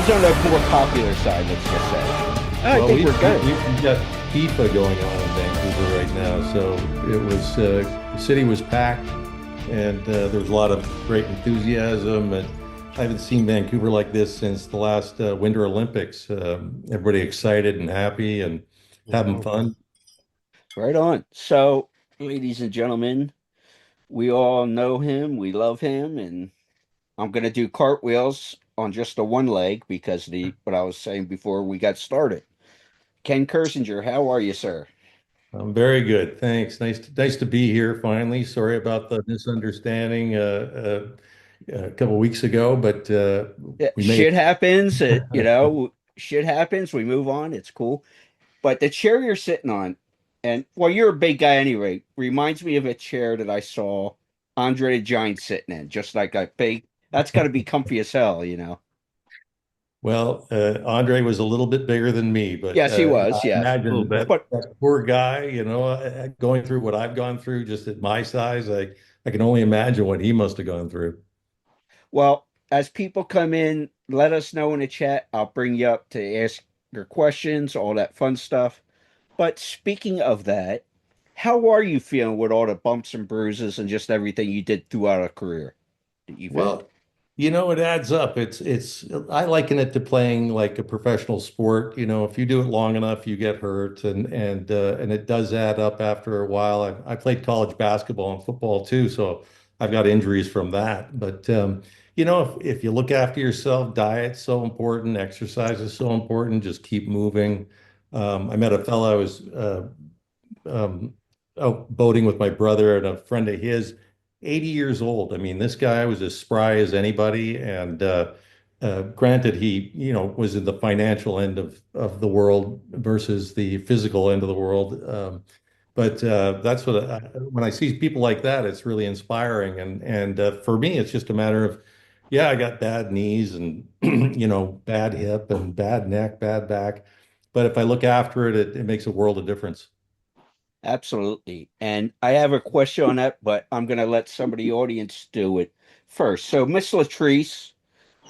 he's on the more popular side, let's just say. I Well, think we're good. we've got FIFA going on in Vancouver right now, so the city was packed, and there was a lot of great enthusiasm. And I haven't seen Vancouver like this since the last Winter Olympics. Everybody excited and happy and having fun. Right on. So, ladies and gentlemen, we all know him, we love him, and I'm gonna do cartwheels on just the one leg because the what I was saying before we got started. Ken Kirzinger, how are you, sir? I'm very good, thanks. Nice to be here finally. Sorry about the misunderstanding a couple weeks ago, but Yeah, we made shit happens. Shit happens. We move on. It's cool. But the chair you're sitting on, and well, you're a big guy anyway, reminds me of a chair that I saw Andre the Giant sitting in, just like a big. That's got to be comfy as hell. Well, Andre was a little bit bigger than me, but Yes, he I was. Yes, imagine but that poor guy, going through what I've gone through just at my size, I can only imagine what he must have gone through. well, as people come in, let us know in the chat. I'll bring you up to ask your questions, all that fun stuff. But speaking of that, how are you feeling with all the bumps and bruises and just everything you did throughout a career that you've had? Well, it adds up. It's I liken it to playing like a professional sport. If you do it long enough, you get hurt, and it does add up after a while. I played college basketball and football too, so I've got injuries from that. But if you look after yourself, diet's so important, exercise is so important. Just keep moving. I met a fellow I was um, out boating with my brother and a friend of his, 80 years old. I mean, this guy was as spry as anybody. And granted, he, was in the financial end of the world versus the physical end of the world. But that's when I see people like that, it's really inspiring. And for me, it's just a matter of, yeah, I got bad knees and, bad hip and bad neck, bad back. But if I look after it, it makes a world of difference. Absolutely. And I have a question on that, but I'm going to let somebody in the audience do it first. So, Miss Latrice,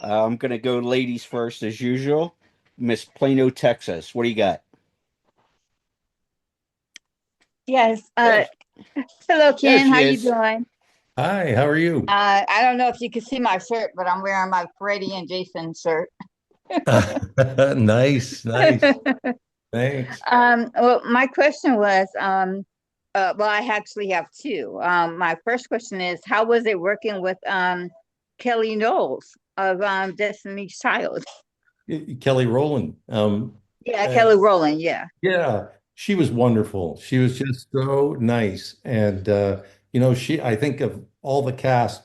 I'm going to go ladies first as usual. Miss Plano, Texas. What do you got? Yes. There, Hello, there Ken. she How you is. doing? Hi, how are you? I don't know if you can see my shirt, but I'm wearing my Freddy and Jason shirt. Nice, nice. Thanks. Well, my question was, well, I actually have two. My first question is, how was it working with Kelly Knowles of Destiny's Child? Kelly Rowland. Yeah, Uh, Kelly Rowland. Yeah. yeah, she was wonderful. She was just so nice. And I think of all the cast,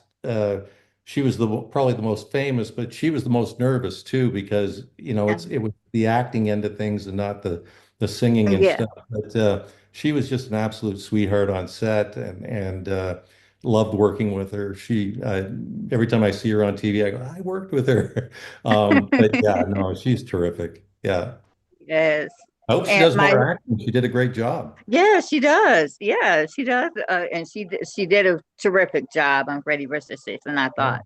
she was probably the most famous, but she was the most nervous too, because it was the acting end of things and not the singing and Yeah. stuff. But she was just an absolute sweetheart on set, and loved working with her. She every time I see her on TV, I go, I worked with her. But yeah, no, she's terrific. Yeah. Yes. I hope she And does my more acting. She did a great job. Yeah, she does. Yeah, she does. And she did a terrific job on Freddy versus Jason, I Yeah. thought.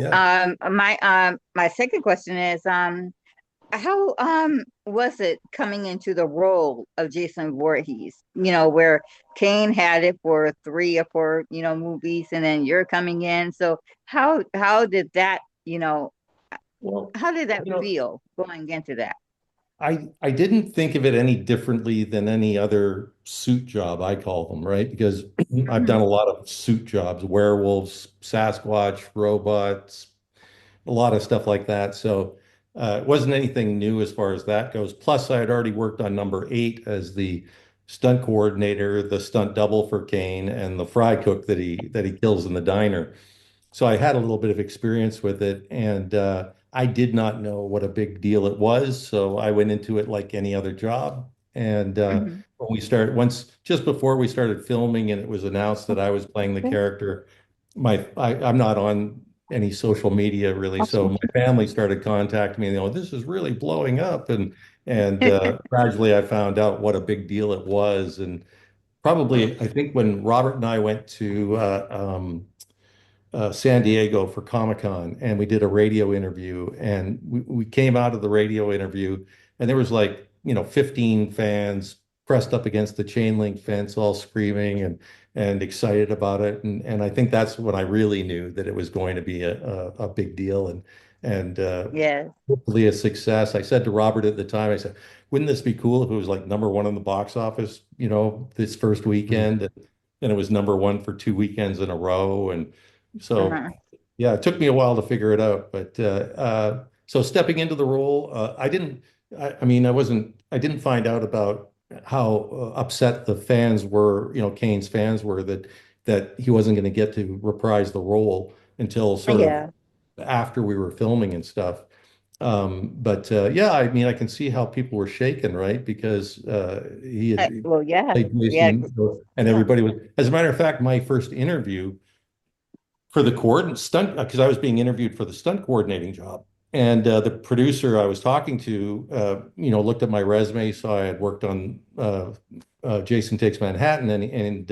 Yeah. My second question is how was it coming into the role of Jason Voorhees? Where Kane had it for three or four, movies, and then you're coming in. So how did that, Well, how did that you know, feel going into that? I didn't think of it any differently than any other suit job, I call them, right? Because I've done a lot of suit jobs, werewolves, Sasquatch, robots, a lot of stuff like that. So it wasn't anything new as far as that goes. Plus, I had already worked on number 8 as the stunt coordinator, the stunt double for Kane, and the fry cook that he kills in the diner. So I had a little bit of experience with it, and I did not know what a big deal it was. So I went into it like any other job. And Mhm. when we started, just before we started filming, and it was announced that I was playing the character, I'm not on any social media really, so my family started contacting me. This is really blowing up, and gradually I found out what a big deal it was, and probably I think when Robert and I went to San Diego for Comic-Con, and we did a radio interview, and we came out of the radio interview, and there was like, 15 fans pressed up against the chain link fence, all screaming and excited about it. And I think that's when I really knew that it was going to be a big deal and Yes. hopefully a success. I said to Robert at the time, I said, wouldn't this be cool if it was like number one on the box office, this first Mhm. weekend? And it was number one for 2 weekends in a row. And so, Uh-huh. yeah, it took me a while to figure it out. But so stepping into the role, I mean, I didn't find out about how upset the fans were, Kane's fans were that he wasn't going to get to reprise the role until sort of Yeah. after we were filming and stuff. But yeah, I mean, I can see how people were shaken, right? Because he Well, yeah. played Yeah. Jason, and Yeah. everybody was. As a matter of fact, my first interview for the coordinate stunt, because I was being interviewed for the stunt coordinating job, and the producer I was talking to, looked at my resume, saw I had worked on Jason Takes Manhattan, and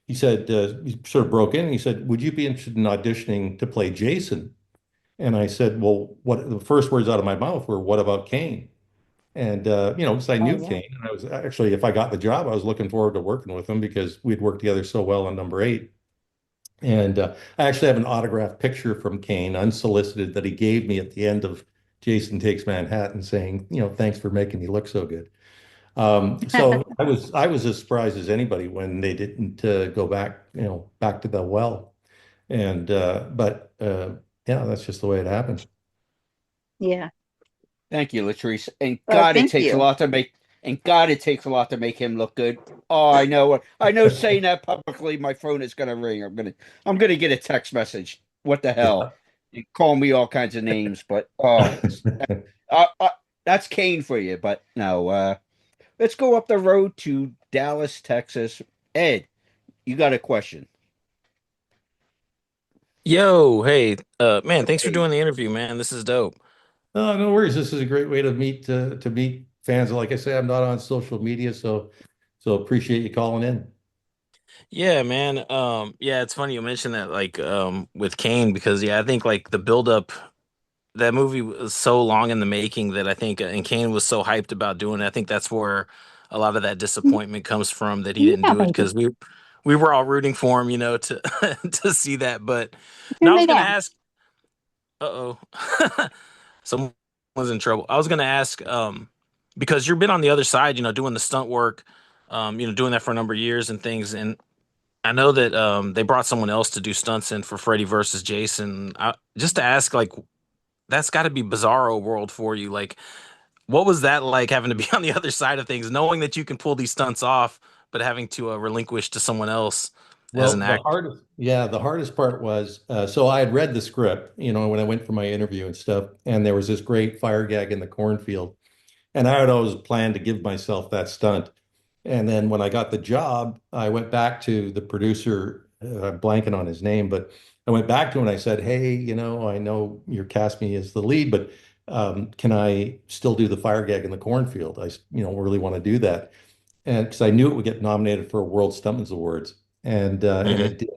he said he sort of broke in. And he said, "Would you be interested in auditioning to play Jason?" And I said, well, what the first words out of my mouth were, what about Kane? And because I Oh, knew yeah. Kane, and I was actually, if I got the job, I was looking forward to working with him because we'd worked together so well on number eight. And I actually have an autographed picture from Kane, unsolicited, that he gave me at the end of Jason Takes Manhattan, saying, thanks for making me look so good. So I was as surprised as anybody when they didn't go back, back to the well. And but yeah, that's just the way it happened. Yeah. Thank you, Latrice. And Well, God, it thank takes a you. lot to make. And God, it takes a lot to make him look good. Oh, I know. I know. Saying that publicly, my phone is gonna ring. I'm gonna get a text message. What the hell? Yeah. You call me all kinds of names, but oh, uh, uh, that's Kane for you. But no, let's go up the road to Dallas, Texas. Ed, you got a question? Yo, hey, man, thanks for Hey, doing the interview, man. This is dope. Oh, no worries. This is a great way to meet fans. Like I say, I'm not on social media, so appreciate you calling in. Yeah, man. Yeah, it's funny you mentioned that, like, with Kane, because yeah, I think like the buildup, that movie was so long in the making that I think, and Kane was so hyped about doing it. I think that's where a lot of that disappointment comes from that he didn't Yeah, do it baby. because we were all rooting for him, to to see that. But Turn now I was me gonna down. ask, uh-oh. Someone's in trouble. I was gonna ask, because you've been on the other side, doing the stunt work, doing that for a number of years and things. And I know that they brought someone else to do stunts in for Freddy versus Jason. Just to ask, like, that's got to be bizarro world for you. Like, what was that like having to be on the other side of things, knowing that you can pull these stunts off, but having to relinquish to someone else as Well, an actor? the hardest part was so I had read the script, when I went for my interview and stuff, and there was this great fire gag in the cornfield, and I had always planned to give myself that stunt. And then when I got the job, I went back to the producer, I'm blanking on his name, but I went back to him and I said, hey, I know you're cast me as the lead, but can I still do the fire gag in the cornfield? Really want to do that. And because I knew it would get nominated for a World Stuntman's Awards. And Hmm. it did.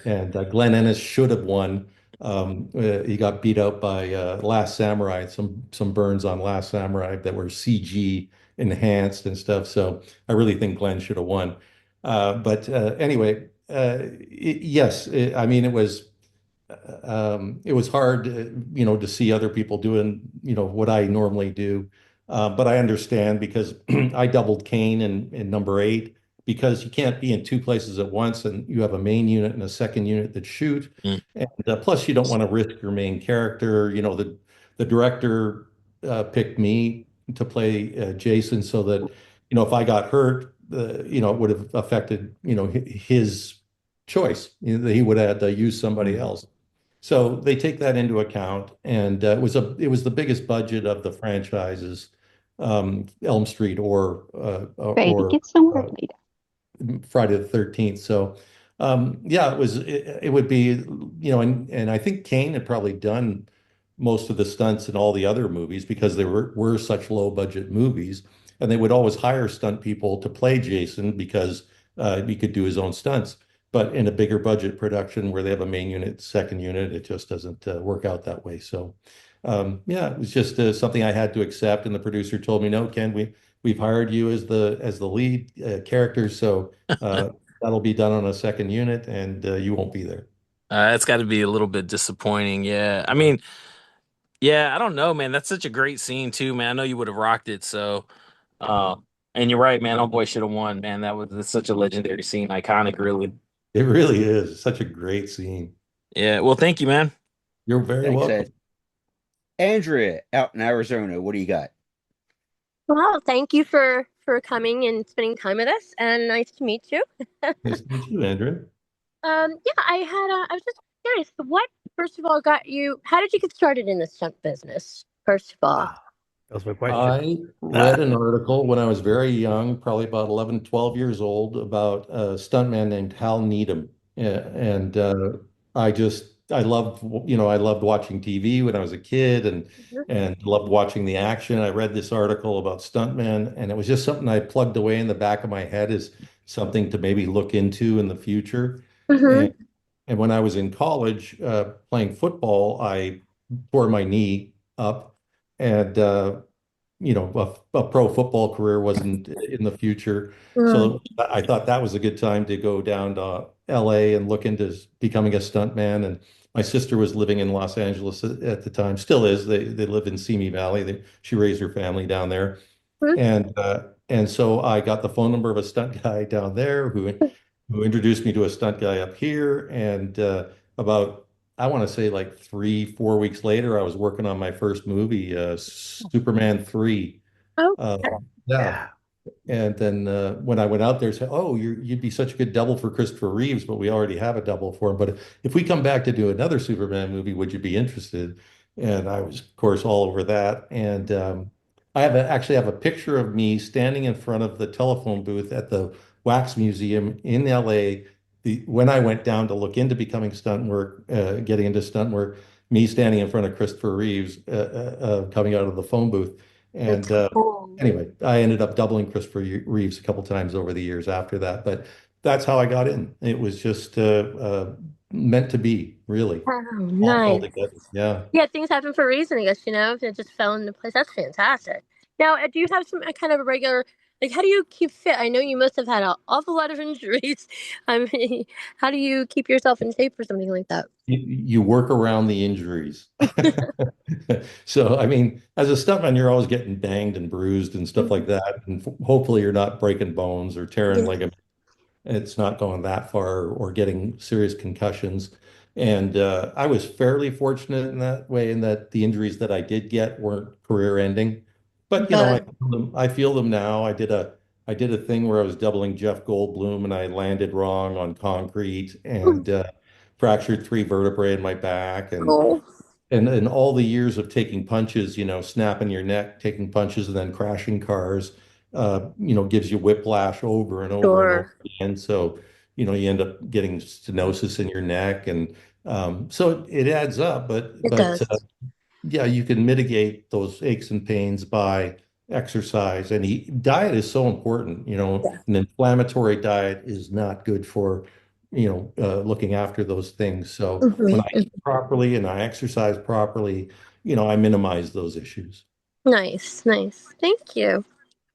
And Glenn Ennis should have won. He got beat out by Last Samurai, some burns on Last Samurai that were CG enhanced and stuff. So I really think Glenn should have won. But anyway, yes, I mean it was hard, to see other people doing, what I normally do. But I understand because I doubled Kane in number eight because you can't be in two places at once and you have a main unit and a second unit that shoot. And plus, you don't want to risk your main character. The director picked me to play Jason so that, if I got hurt, it would have affected, his choice. That he would have had to use somebody Mhm. else. So they take that into account, and it was the biggest budget of the franchises, Elm Street Baby, or get somewhere uh, later. Friday the 13th. So yeah, it would be, and I think Kane had probably done most of the stunts in all the other movies because they were such low budget movies, and they would always hire stunt people to play Jason because he could do his own stunts. but in a bigger budget production where they have a main unit, second unit, it just doesn't work out that way. So, yeah, it was just something I had to accept. And the producer told me, "No, Ken, we've hired you as the lead character, so that'll be done on a second unit, and you won't be there." It's got to be a little bit disappointing. Yeah. I mean, yeah, I don't know, man. That's such a great scene too, man. I know you would have rocked it. So, uh, and you're right, man. Oh boy, should have won, man. That's such a legendary scene, iconic, really. It really is such a great scene. Yeah. Well, thank you, man. You're very Thanks, welcome. Ed. Andrea, out in Arizona, what do you got? Well, thank you for coming and spending time with us, and nice to meet you. Nice to meet you, Andrew. Yeah, I was just curious, what first of all got you? How did you get started in the stunt business? First of all, That was my question. I read an article when I was very young, probably about 11, 12 years old, about a stuntman named Hal Needham. And I loved, I loved watching TV when I was a kid and loved watching the action. I read this article about stuntmen, and it was just something I plugged away in the back of my head as something to maybe look into in the future. mm-hmm. And, and when I was in college, playing football, I tore my knee up. And a pro football career wasn't in the future. Mm. So I thought that was a good time to go down to LA and look into becoming a stuntman. And my sister was living in Los Angeles at the time, still is. They live in Simi Valley. She raised her family down there. And so I got the phone number of a stunt guy down there who introduced me to a stunt guy up here. And about I want to say like 3, 4 weeks later, I was working on my first movie, Superman 3. Oh, Uh, yeah. Yeah. And then when I went out there, said, "Oh, you'd be such a good double for Christopher Reeves, but we already have a double for him. But if we come back to do another Superman movie, would you be interested?" And I was, of course, all over that. And actually have a picture of me standing in front of the telephone booth at the Wax Museum in LA. When I went down to look into becoming stunt work, getting into stunt work, me standing in front of Christopher Reeves, coming out of the phone booth. that's And cool. anyway, I ended up doubling Christopher Reeves a couple times over the years after that, but that's how I got in. It was just meant to be, really, Oh, all nice. together. Yeah. Yeah, things happen for a reason, I guess, it just fell into place. That's fantastic. Now, do you have some kind of a regular, like, how do you keep fit? I know you must have had an awful lot of injuries. I mean, how do you keep yourself in shape for something like that? You work around the injuries. So, I mean, as a stuntman, you're always getting banged and bruised and stuff like that. And hopefully, you're not breaking bones or tearing Yeah. ligaments. It's not going that far or getting serious concussions. And I was fairly fortunate in that way, in that the injuries that I did get weren't career ending. But Good. I feel them now. I did a thing where I was doubling Jeff Goldblum and I landed wrong on concrete and fractured 3 vertebrae in my back Cool. and all the years of taking punches, snapping your neck, taking punches, and then crashing cars, gives you whiplash over and over and over Sure. again. So, you end up getting stenosis in your neck, and so it adds up. But It does. yeah, you can mitigate those aches and pains by exercise, and diet is so important. Yeah. An inflammatory diet is not good for, looking after those things. So when I Hmm. eat properly and I exercise properly, I minimize those issues. Nice, nice. Thank you.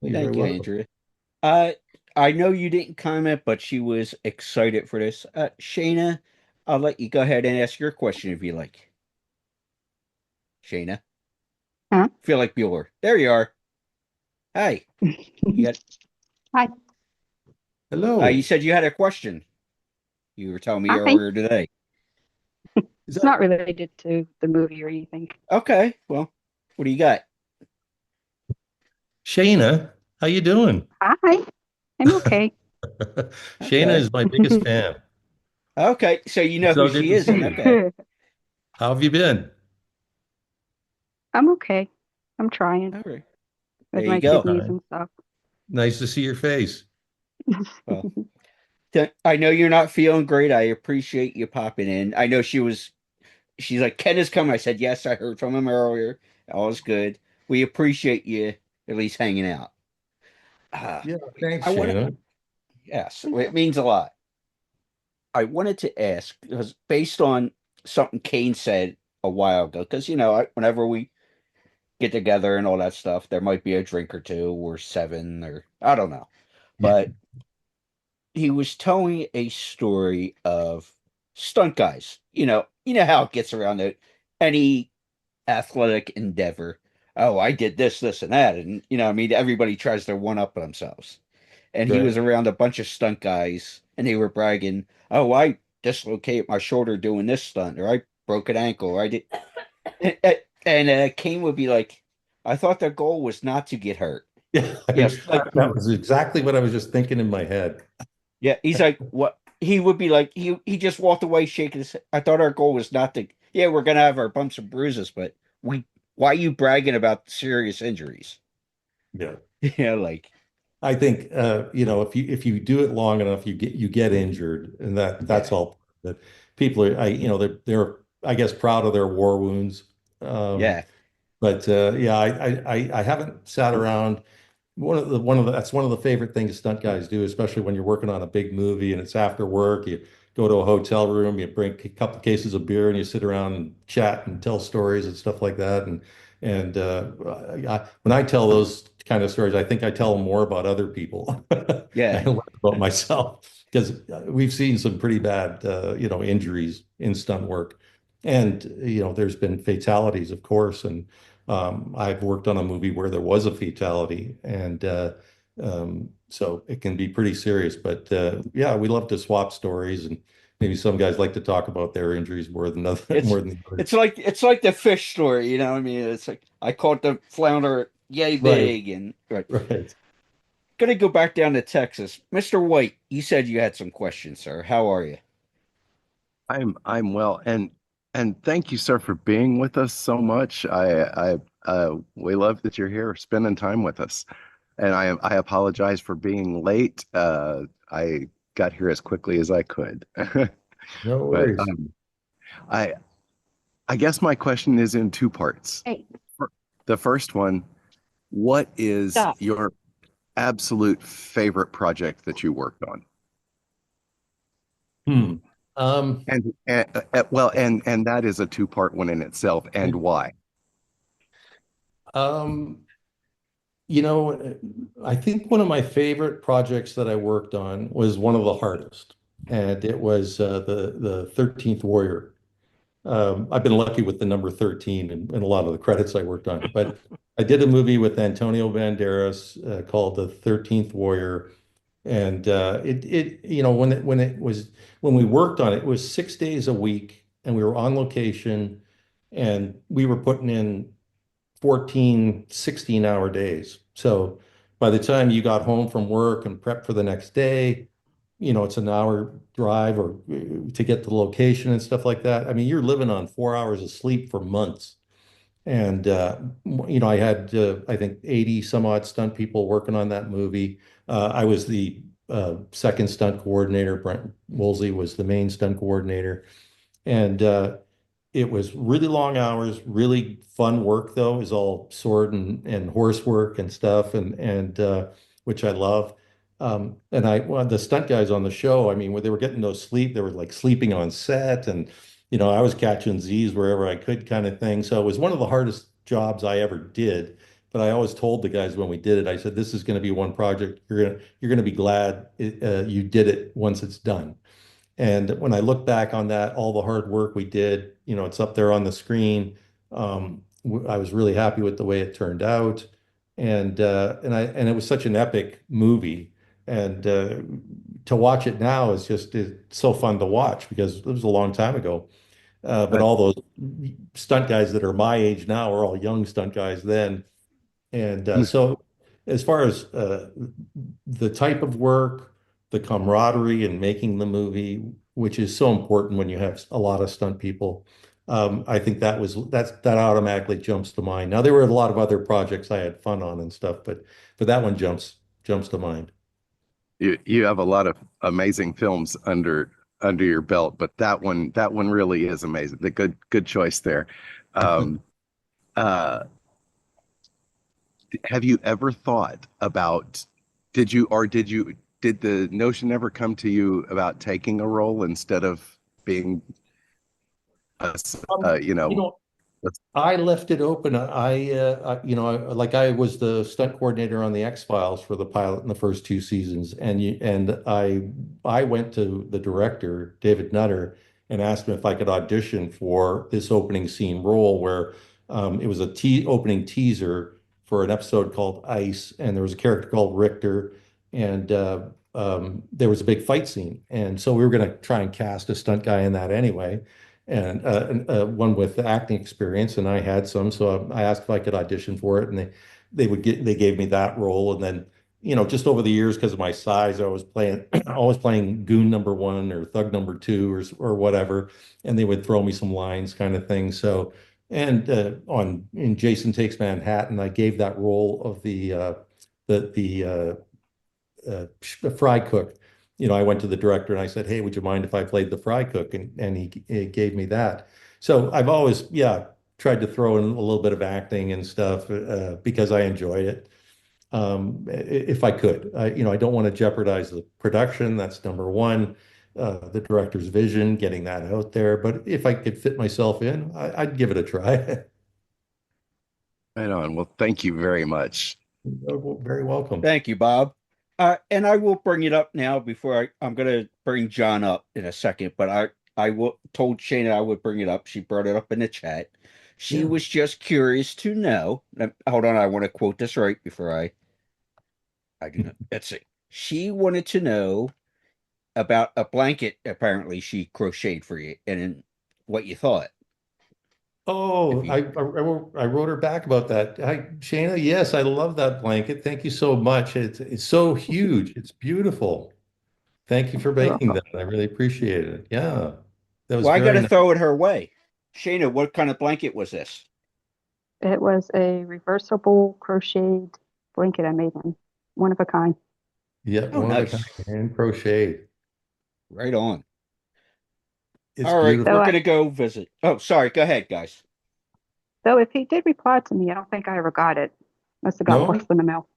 You're very Thank you, welcome. Andrea. I know you didn't comment, but she was excited for this. Shayna, I'll let you go ahead and ask your question if you like. Shayna, Huh? feel like Bueller. There you are. Hi. You got. Hi. You Hello. said you had a question. You were telling me Hi. earlier today. Is It's that not related to the movie or anything. Okay. Well, what do you got? Shayna? How you doing? Hi. I'm okay. Shayna Okay. is my biggest fan. Okay. So you know who So good she to is, see then. you. Okay. How have you been? I'm okay. I'm trying All right. with There you my go. kidneys and stuff. Nice to see your face. Well, I know you're not feeling great. I appreciate you popping in. I know she's like, Ken is coming. I said, yes, I heard from him earlier. All is good. We appreciate you at least hanging out. Uh, Yeah, thanks, I want to, Shayna. yes, it means a lot. I wanted to ask because based on something Kane said a while ago, because whenever we get together and all that stuff, there might be a drink or two or seven or I don't know. But he was telling a story of stunt guys. You know how it gets around it. Any athletic endeavor. Oh, I did this, this, and that, and I mean, everybody tries to one up themselves. And he was Right. around a bunch of stunt guys, and they were bragging, "Oh, I dislocated my shoulder doing this stunt, or I broke an ankle, or I did." And Kane would be like, "I thought the goal was not to get hurt." Yeah, Yes, like that was exactly what I was just thinking in my head. yeah, he's like, what? He would be like, he just walked away shaking his head. I thought our goal was not to. Yeah, we're gonna have our bumps and bruises, but we. Why are you bragging about serious injuries? Yeah. Yeah, like I think if you do it long enough, you get injured, and that's yeah, all. That people are, they're I guess proud of their war wounds. Um, yeah, but yeah, I haven't sat around. That's one of the favorite things stunt guys do, especially when you're working on a big movie and it's after work. You go to a hotel room, you bring a couple cases of beer, and you sit around and chat and tell stories and stuff like that. And when I tell those kind of stories, I think I tell them more about other people yeah. and less about myself because we've seen some pretty bad, injuries in stunt work, and there's been fatalities, of course, and I've worked on a movie where there was a fatality, and so it can be pretty serious. But yeah, we love to swap stories, and maybe some guys like to talk about their injuries more than other, It's more than the others. it's like the fish story, you know what I mean? It's like I caught the flounder yay Right, big and right. right. Gonna go back down to Texas. Mr. White, you said you had some questions, sir. How are you? I'm well, and thank you, sir, for being with us so much. We love that you're here, spending time with us. And I apologize for being late. I got here as quickly as I could. No But worries. I I guess my question is in two parts. Hey, The first one, what is stop. your absolute favorite project that you worked on? Hmm. Um, And that is a two-part one in itself, and why? um, I think one of my favorite projects that I worked on was one of the hardest, and it was the 13th Warrior. I've been lucky with the number 13 and a lot of the credits I worked on, but I did a movie with Antonio Banderas called The 13th Warrior, and when we worked on it, it was 6 days a week, and we were on location, and we were putting in 14, 16-hour days. So by the time you got home from work and prepped for the next day, it's an hour drive or to get to the location and stuff like that. I mean, you're living on 4 hours of sleep for months. And I had I think 80 some odd stunt people working on that movie. I was the second stunt coordinator. Brent Woolsey was the main stunt coordinator. And it was really long hours, really fun work though. It was all sword and horse work and stuff, and which I love. And the stunt guys on the show, I mean, when they were getting no sleep, they were like sleeping on set, and I was catching Z's wherever I could, kind of thing. So it was one of the hardest jobs I ever did. But I always told the guys when we did it, I said, "This is going to be one project you're gonna be glad you did it once it's done." And when I look back on that, all the hard work we did, it's up there on the screen. I was really happy with the way it turned out, and it was such an epic movie. And to watch it now is just it's so fun to watch because it was a long time ago. But Uh, all those stunt guys that are my age now are all young stunt guys then. And so, as far as the type of work, the camaraderie in making the movie, which is so important when you have a lot of stunt people, I think that automatically jumps to mind. Now, there were a lot of other projects I had fun on and stuff, but that one jumps to mind. you have a lot of amazing films under your belt, but that one really is amazing. The good choice there. Um, uh, have you ever thought about did did the notion ever come to you about taking a role instead of being, you You know, know, I left it open. Like I was the stunt coordinator on the X-Files for the pilot in the first two seasons, and I went to the director, David Nutter, and asked him if I could audition for this opening scene role where it was a opening teaser for an episode called Ice, and there was a character called Richter, and there was a big fight scene, and so we were going to try and cast a stunt guy in that anyway and one with acting experience, and I had some, so I asked if I could audition for it, and they gave me that role, and then just over the years because of my size, I was playing always playing goon number one or thug number two or whatever, and they would throw me some lines kind of thing. So and on in Jason Takes Manhattan, I gave that role of the fry cook. I went to the director and I said, "Hey, would you mind if I played the fry cook?" And he gave me that. So I've always, yeah, tried to throw in a little bit of acting and stuff because I enjoyed it. If I could, I don't want to jeopardize the production. That's number one. The director's vision, getting that out there. But if I could fit myself in, I'd give it a try. right on. Well, thank you very much. Very welcome. Thank you, Bob. And I will bring it up now before I'm going to bring John up in a second, but I told Shana I would bring it up. She brought it up in the chat. She Yeah. was just curious to know. Hold on, I want to quote this right before I do not. Let's see. She wanted to know about a blanket apparently she crocheted for you and what you thought. Oh, If you I wrote her back about that. Shayna, yes, I love that blanket. Thank you so much. It's so huge. It's beautiful. Thank you for You're making welcome. that. I really appreciate it. Yeah, that was Well, I got very to nice. throw it her way. Shana, what kind of blanket was this? It was a reversible crocheted blanket I made him. One of a kind. Yeah, Oh, one of a kind, nice. hand crocheted. Right on. It's All right, Though we're beautiful. I, gonna go visit. Oh, sorry. Go ahead, guys. though if he did reply to me, I don't think I ever got it. Must have got No? lost in the mail.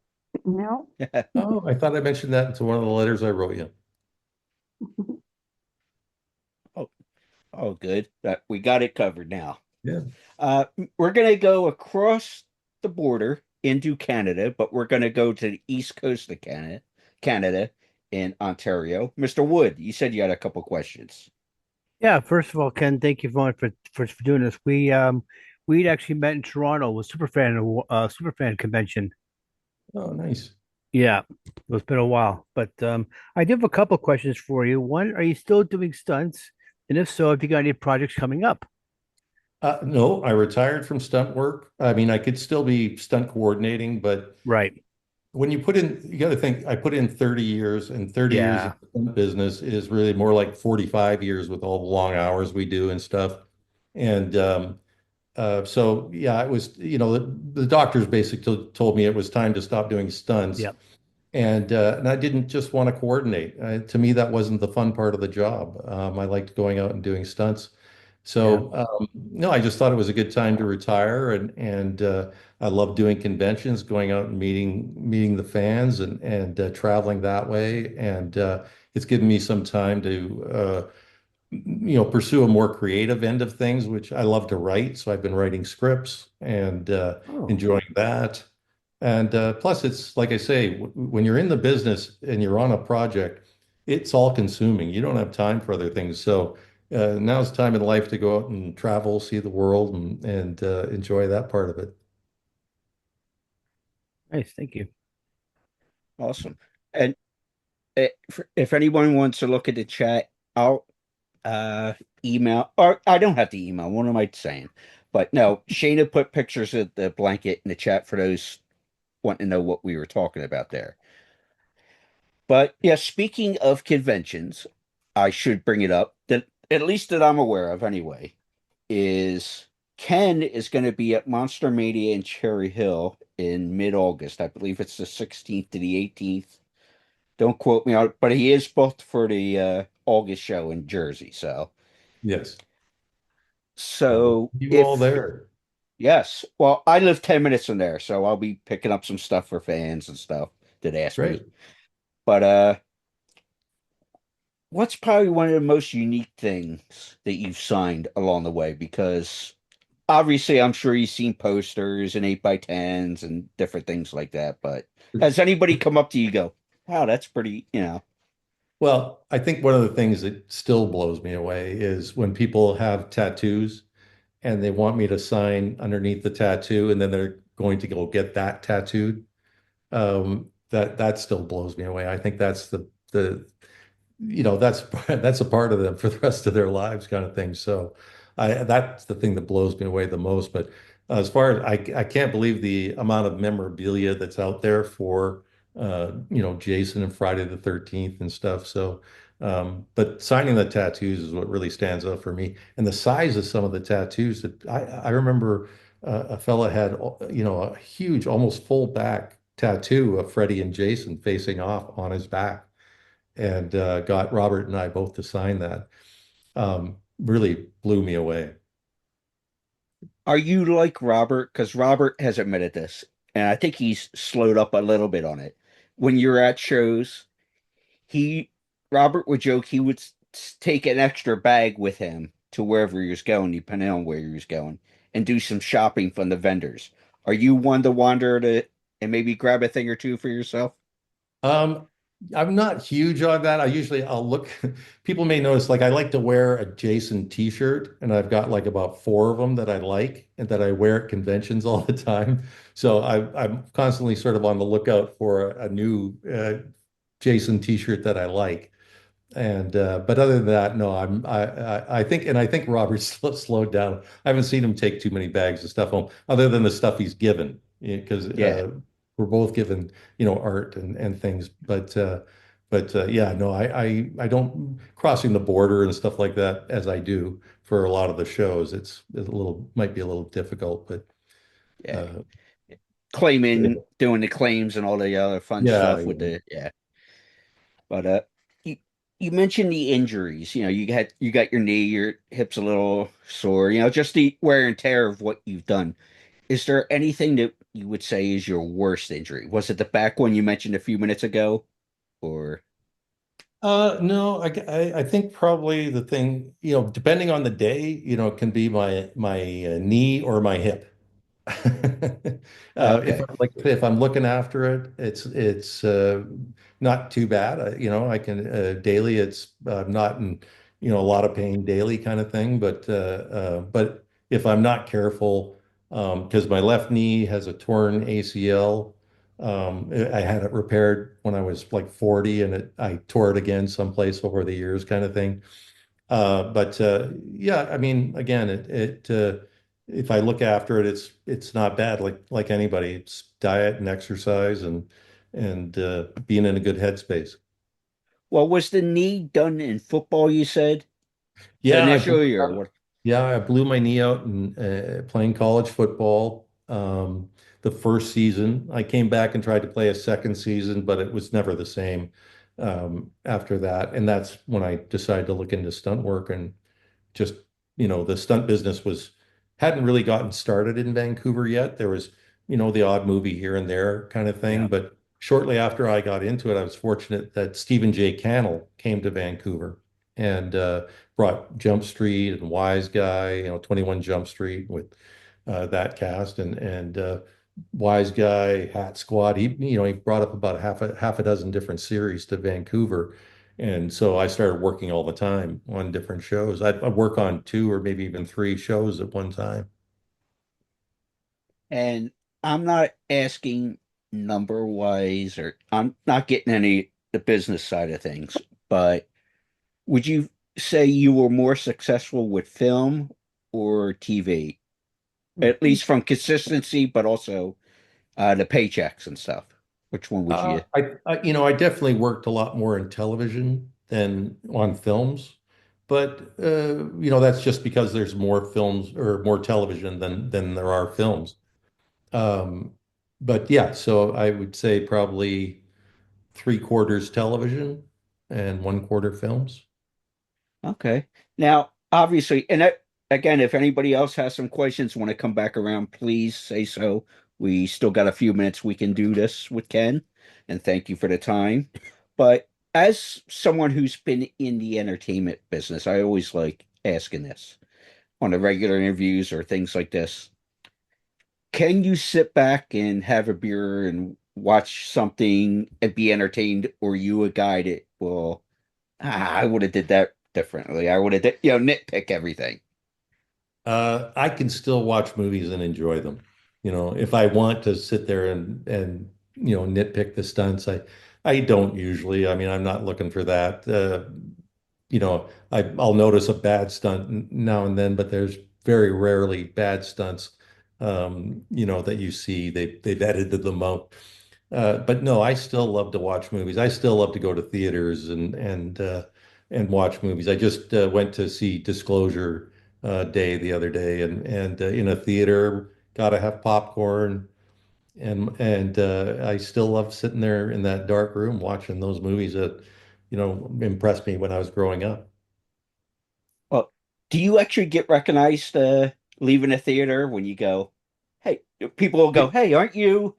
No. Oh, I thought I mentioned that into one of the letters I wrote you. Oh, oh, good. We got it covered now. Yeah. Uh, we're gonna go across the border into Canada, but we're gonna go to the east coast of Canada in Ontario. Mr. Wood, you said you had a couple questions. Yeah, first of all, Ken, thank you for doing this. We'd actually met in Toronto with Superfan convention. Oh, nice. Yeah, it's been a while, but I do have a couple questions for you. One, are you still doing stunts? And if so, have you got any projects coming up? No, I retired from stunt work. I mean, I could still be stunt coordinating, but Right. when you put in, you got to think, I put in 30 years, and 30 years in Yeah. the stunt business is really more like 45 years with all the long hours we do and stuff. And so, yeah, it was, the doctors basically told me it was time to stop doing stunts. Yep. And I didn't just want to coordinate. To me, that wasn't the fun part of the job. I liked going out and doing stunts. Yeah. So no, I just thought it was a good time to retire, and I love doing conventions, going out and meeting the fans, and traveling that way. And it's given me some time to pursue a more creative end of things, which I love to write. So I've been writing scripts and Oh, enjoying that. And plus, it's like I say, when you're in the business and you're on a project, it's all consuming. You don't have time for other things. So now's the time in life to go out and travel, see the world, and enjoy that part of it. nice. Thank you. Awesome. And if anyone wants to look at the chat, I'll email, or I don't have to email. What am I saying? But no, Shayna put pictures of the blanket in the chat for those wanting to know what we were talking about there. But yeah, speaking of conventions, I should bring it up that at least that I'm aware of anyway, is Ken is going to be at Monster Mania in Cherry Hill in mid-August. I believe it's the 16th to the 18th. Don't quote me on it, but he is booked for the August show in Jersey. So, Yes. Well, so you all if there. yes, well, I live 10 minutes from there, so I'll be picking up some stuff for fans and stuff that ask me. Great. But what's probably one of the most unique things that you've signed along the way? Because obviously, I'm sure you've seen posters and 8x10s and different things like that. But has anybody come up to you and go, wow, that's pretty, Well, I think one of the things that still blows me away is when people have tattoos and they want me to sign underneath the tattoo and then they're going to go get that tattooed. That still blows me away. I think that's the that's that's a part of them for the rest of their lives kind of thing. So that's the thing that blows me away the most. But as far as I can't believe the amount of memorabilia that's out there for Jason and Friday the 13th and stuff. So but signing the tattoos is what really stands out for me. And the size of some of the tattoos that I remember a fella had a huge, almost full back tattoo of Freddy and Jason facing off on his back and got Robert and I both to sign that. Really blew me away. are you like Robert? Because Robert has admitted this, and I think he's slowed up a little bit on it. When you're at shows, he, Robert would joke he would take an extra bag with him to wherever he was going, depending on where he was going, and do some shopping from the vendors. Are you one to wander to and maybe grab a thing or two for yourself? Um, I'm not huge on that. I'll look, people may notice like I like to wear a Jason t-shirt and I've got like about four of them that I like and that I wear at conventions all the time. So I'm constantly sort of on the lookout for a new Jason t-shirt that I like. And but other than that, no, I think Robert's slowed down. I haven't seen him take too many bags of stuff home, other than the stuff he's given, because Yeah. we're both given, art and things. But yeah, no, I don't crossing the border and stuff like that as I do for a lot of the shows. It's a little might be a little difficult, but Yeah. uh, Claiming, doing the claims and all the other fun yeah, stuff with the, yeah. But you you mentioned the injuries. You got your knee, your hips a little sore. Just the wear and tear of what you've done. Is there anything that you would say is your worst injury? Was it the back one you mentioned a few minutes ago, or no, I think probably the thing, depending on the day, it can be my knee or my hip. okay? If I'm looking after it, it's not too bad. I can daily. It's not in a lot of pain daily kind of thing. But if I'm not careful, because my left knee has a torn ACL. I had it repaired when I was like 40, and I tore it again someplace over the years, kind of thing. But yeah, I mean, again, if I look after it, it's not bad. Like anybody, it's diet and exercise and being in a good headspace. Well, was the knee done in football, you said Yeah, initially, or what? I blew my knee out in playing college football. The first season, I came back and tried to play a second season, but it was never the same after that. And that's when I decided to look into stunt work and just, the stunt business hadn't really gotten started in Vancouver yet. There was, the odd movie here and there kind of thing. Yeah. But shortly after I got into it, I was fortunate that Stephen J. Cannell came to Vancouver and brought Jump Street and Wise Guy, 21 Jump Street with that cast and Wise Guy, Hat Squad. He brought up about half a dozen different series to Vancouver. And so I started working all the time on different shows. I'd work on two or maybe even three shows at one time. And I'm not asking number wise, or I'm not getting any the business side of things, but would you say you were more successful with film or TV? At least from consistency, but also the paychecks and stuff. Which one would you? I definitely worked a lot more in television than on films, but that's just because there's more films or more television than there are films. Um, but yeah, so I would say probably three quarters television and one quarter films. Okay. Now, obviously, and again, if anybody else has some questions, want to come back around, please say so. We still got a few minutes we can do this with Ken, and thank you for the time. But as someone who's been in the entertainment business, I always like asking this on the regular interviews or things like this. Can you sit back and have a beer and watch something and be entertained, or you a guy that will, I would have did that differently. I would have, nitpick everything. I can still watch movies and enjoy them. If I want to sit there and nitpick the stunts, I don't usually. I mean, I'm not looking for that. I'll notice a bad stunt now and then, but there's very rarely bad stunts. That you see they've edited them out. But no, I still love to watch movies. I still love to go to theaters and watch movies. I just went to see Disclosure Day the other day, and in a theater, gotta have popcorn, and I still love sitting there in that dark room watching those movies that impressed me when I was growing up. Well, do you actually get recognized leaving a theater when you go, hey, people will go, It, hey, aren't you?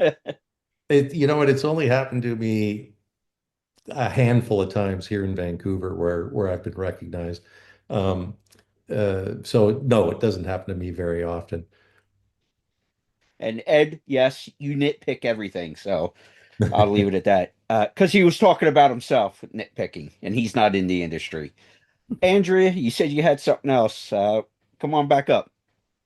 you know what? It's only happened to me a handful of times here in Vancouver where I've been recognized. Um, so no, it doesn't happen to me very often. And Ed, yes, you nitpick everything. So I'll leave it at that. Because he was talking about himself nitpicking, and he's not in the industry. Andrea, you said you had something else. Come on back up.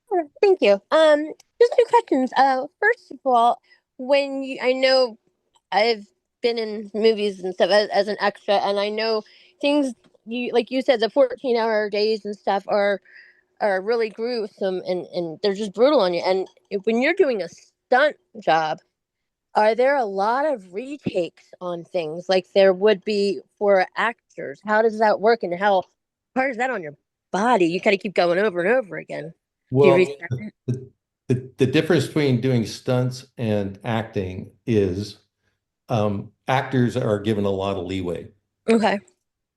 Sure, thank you. Just two questions. First of all, I know I've been in movies and stuff as an extra, and I know things like you said, the 14-hour days and stuff are really gruesome and they're just brutal on you. And when you're doing a stunt job, are there a lot of retakes on things like there would be for actors? How does that work, and how hard is that on your body? You gotta keep going over and over again. Do you Well, reset it? the difference between doing stunts and acting is actors are given a lot of leeway Okay.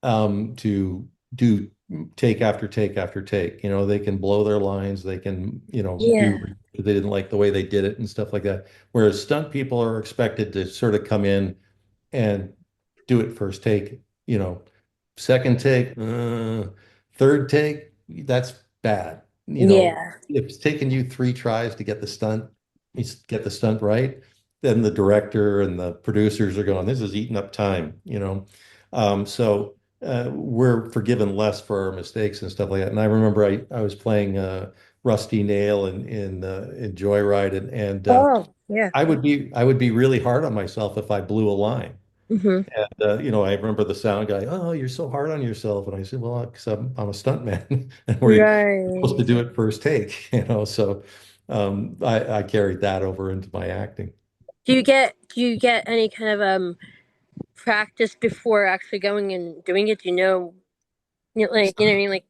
to do take after take after take. They can blow their lines, they can, do Yeah. they didn't like the way they did it and stuff like that. Whereas stunt people are expected to sort of come in and do it first take, second take, third take, that's bad. Yeah. If it's taken you three tries to get the stunt right, then the director and the producers are going, this is eating up time. So we're forgiven less for our mistakes and stuff like that. And I remember I was playing Rusty Nail in Joyride, and Oh, yeah. I would be really hard on myself if I blew a line. Hmm. And I remember the sound guy, oh, you're so hard on yourself. And I said, well, because I'm a stuntman and we're supposed to Right. do it first take, so I carried that over into my acting. Do you get any kind of practice before actually going and doing it? Do like you know what I mean, like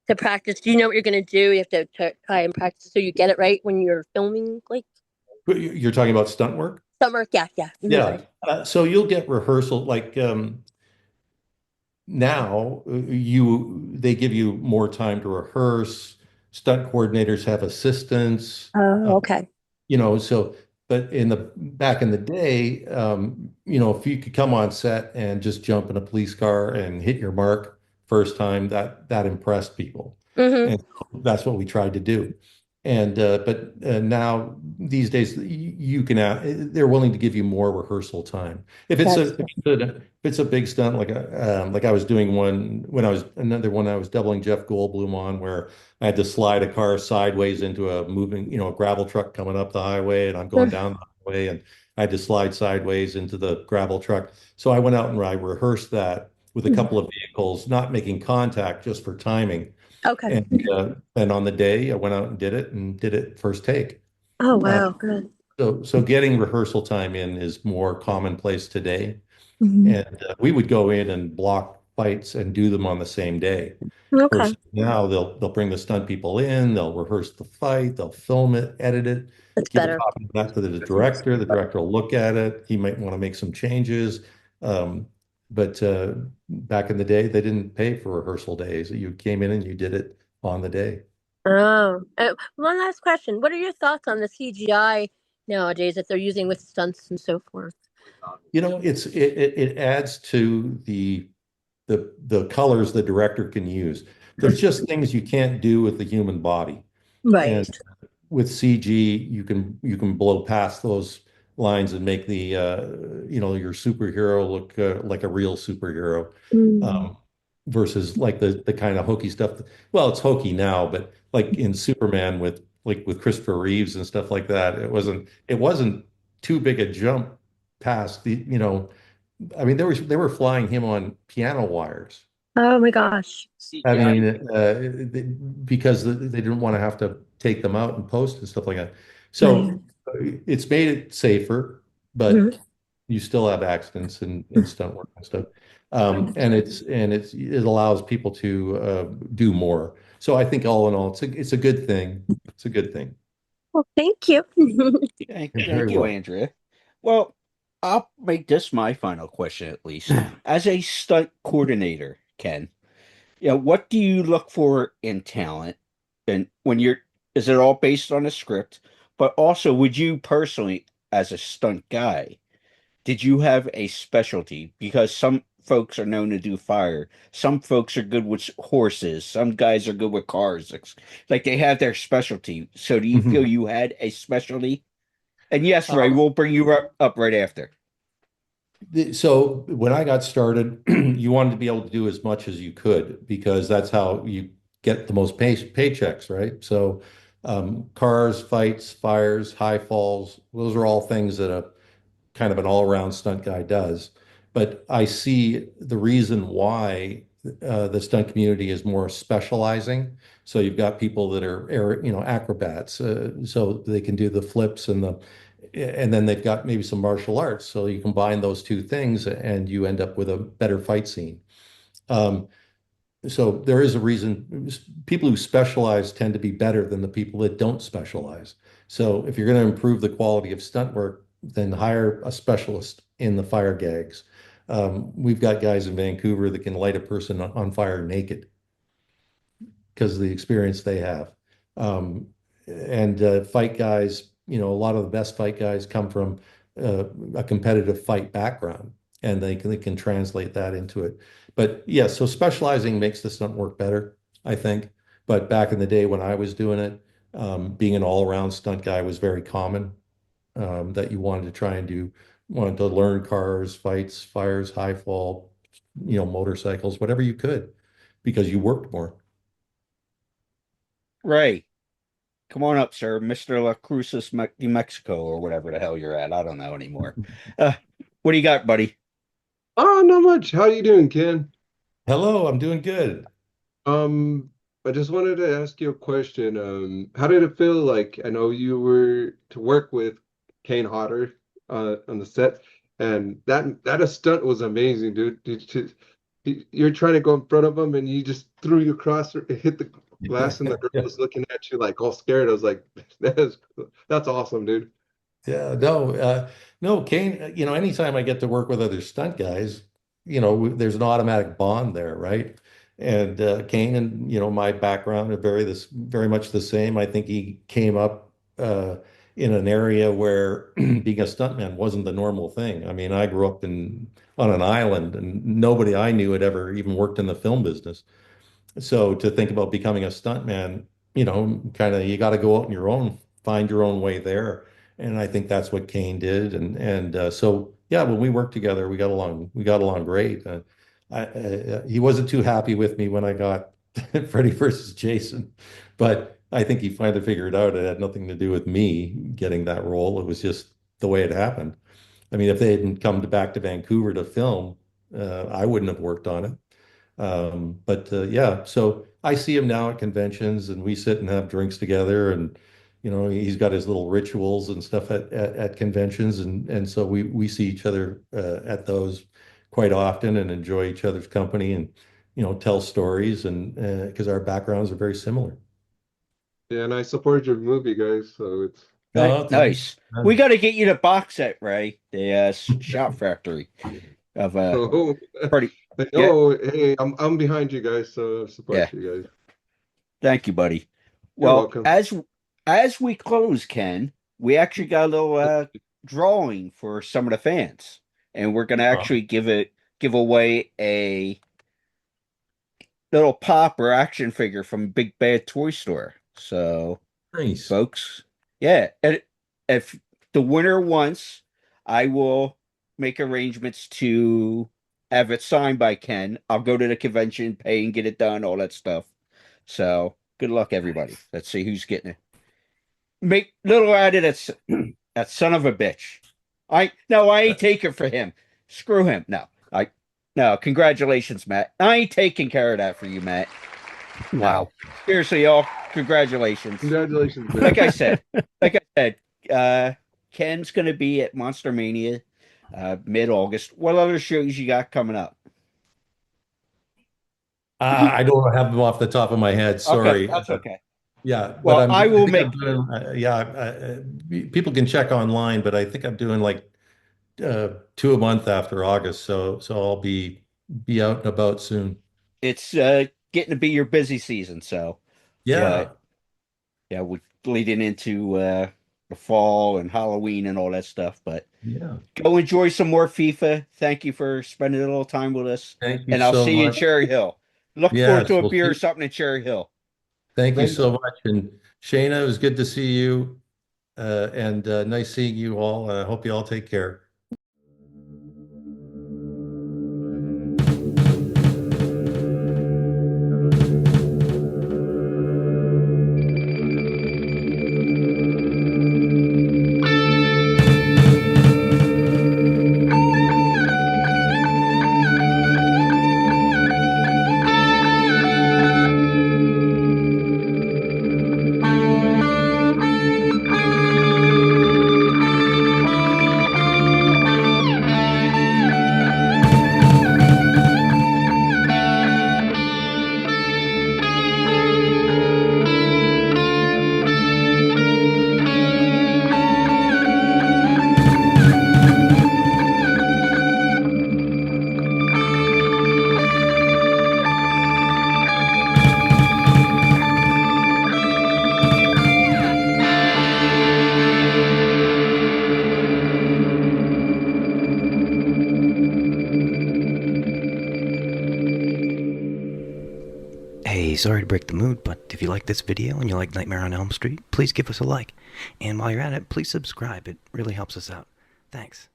to practice? Do you know what you're gonna do? You have to try and practice so you get it right when you're filming, like You're talking about stunt work? summer. Yeah, yeah. Yeah. Sorry. So you'll get rehearsal like now they give you more time to rehearse. Stunt coordinators have assistants. Oh, okay. So but in the back in the day, if you could come on set and just jump in a police car and hit your mark first time, that impressed people. Mm-hmm. And that's what we tried to do. And but now these days you can they're willing to give you more rehearsal time. If it's That's a if it's a big stunt like I was doing one when I was another one I was doubling Jeff Goldblum on where I had to slide a car sideways into a moving, a gravel truck coming up the highway, and I'm going good. down the highway, and I had to slide sideways into the gravel truck. So I went out and I rehearsed that with a couple of vehicles, not making contact just for timing. Okay. And on the day, I went out and did it first take. Oh, Uh, wow. Good. so getting rehearsal time in is more commonplace today. Hmm. And we would go in and block fights and do them on the same day. Okay. Versus now they'll bring the stunt people in, they'll rehearse the fight, they'll film it, edit it, That's give a better. copy of that to the director. The director will look at it. He might want to make some changes. Um, but back in the day, they didn't pay for rehearsal days. You came in and you did it on the day. Oh, one last question. What are your thoughts on the CGI nowadays that they're using with stunts and so forth? it adds to the colors the director can use. There's just things you can't do with the human body. And Right. with CG, you can blow past those lines and make your superhero look like a real superhero, Mm. um, versus like the kind of hokey stuff. Well, it's hokey now, but like in Superman with Christopher Reeves and stuff like that, it wasn't too big a jump past I mean, they were flying him on piano wires. Oh my gosh. I CGI. mean, because they didn't want to have to take them out and post and stuff like that. Right. So it's made it safer, Mhm. but you still have accidents in stunt work and stuff. It allows people to do more. So I think all in all, it's a good thing. It's a good thing. Well, thank you. Thank, You're very thank you, well. Andrea. Well, I'll make this my final question at least. As a stunt coordinator, Ken, what do you look for in talent? And is it all based on a script? But also, would you personally, as a stunt guy, did you have a specialty? Because some folks are known to do fire. Some folks are good with horses. Some guys are good with cars. Like they have their specialty. So do you feel Mhm. you had a specialty? And yes, Ray, Um, we'll bring you up right after. So when I got started, you wanted to be able to do as much as you could because that's how you get the most paychecks, right? So cars, fights, fires, high falls, those are all things that a kind of an all-around stunt guy does. But I see the reason why the stunt community is more specializing. So you've got people that are acrobats, so they can do the flips and then they've got maybe some martial arts. So you combine those two things and you end up with a better fight scene. Um, so there is a reason people who specialize tend to be better than the people that don't specialize. So if you're going to improve the quality of stunt work, then hire a specialist in the fire gags. We've got guys in Vancouver that can light a person on fire naked because of the experience they have. Um, and fight guys, a lot of the best fight guys come from a competitive fight background, and they can translate that into it. But yeah, so specializing makes the stunt work better, I think. But back in the day when I was doing it, being an all-around stunt guy was very common. That you wanted to learn cars, fights, fires, high fall, motorcycles, whatever you could, because you worked more. Ray, come on up, sir. Mr. La Cruces, New Mexico, or whatever the hell you're at. I don't know anymore. Uh, what do you got, buddy? Oh, not much. How you doing, Ken? Hello, I'm doing good. Um, I just wanted to ask you a question. How did it feel like? I know you were to work with Kane Hodder on the set, and that a stunt was amazing, dude. You're trying to go in front of him, and you just threw your cross, it hit the glass, and the girl was looking at you like all scared. I was like, that's awesome, dude. Yeah, no, Kane, anytime I get to work with other stunt guys, there's an automatic bond there, right? And Kane and, my background are very much the same. I think he came up in an area where being a stuntman wasn't the normal thing. I mean, I grew up on an island and nobody I knew had ever even worked in the film business. So to think about becoming a stuntman, kind of you got to go out on your own, find your own way there. And I think that's what Kane did. And so yeah, when we worked together, we got along. We got along great. He wasn't too happy with me when I got Freddy versus Jason, but I think he finally figured out it had nothing to do with me getting that role. It was just the way it happened. I mean, if they hadn't come back to Vancouver to film, I wouldn't have worked on it. But yeah, so I see him now at conventions and we sit and have drinks together and he's got his little rituals and stuff at conventions and so we see each other at those quite often and enjoy each other's company and tell stories and because our backgrounds are very similar. Yeah, and I support your movie, guys. So it's Oh, thanks. Nice. We got to get you the box set, Ray. The Shot Factory of oh, pretty. Yeah, no, hey, I'm behind you guys, so I yeah. support you guys. Thank you, buddy. You're Well, welcome. as we close, Ken, we actually got a little drawing for some of the fans, and we're gonna actually give away a little pop or action figure from Big Bad Toy Store. So, Nice. folks, yeah, and if the winner wants, I will make arrangements to have it signed by Ken. I'll go to the convention, pay and get it done, all that stuff. So, good luck, everybody. Let's see who's getting it. Make little added that son of a bitch. I ain't taking for him. Screw him. No, congratulations, Matt. I ain't taking care of that for you, Matt. Wow. Seriously, y'all, congratulations. Congratulations, man. Like I said, Ken's gonna be at Monster Mania mid-August. What other shows you got coming up? I don't have them off the top of my head. Sorry. Okay, that's okay. Yeah, Well, but I will think make. I'm doing, people can check online, but I think I'm doing like 2 a month after August, so I'll be out and about soon. It's getting to be your busy season, so Yeah. but yeah, we're leading into the fall and Halloween and all that stuff. But Yeah. go enjoy some more FIFA. Thank you for spending a little time with us. Thank you And I'll so see you in much. Cherry Hill. Look Yes, forward to a we'll beer or see. something in Cherry Hill. Thank you Thanks. so much. And Shayna, it was good to see you. And nice seeing you all. I hope you all take care. Hey, sorry to break the mood, but if you like this video and you like Nightmare on Elm Street, please give us a like. And while you're at it, please subscribe. It really helps us out. Thanks.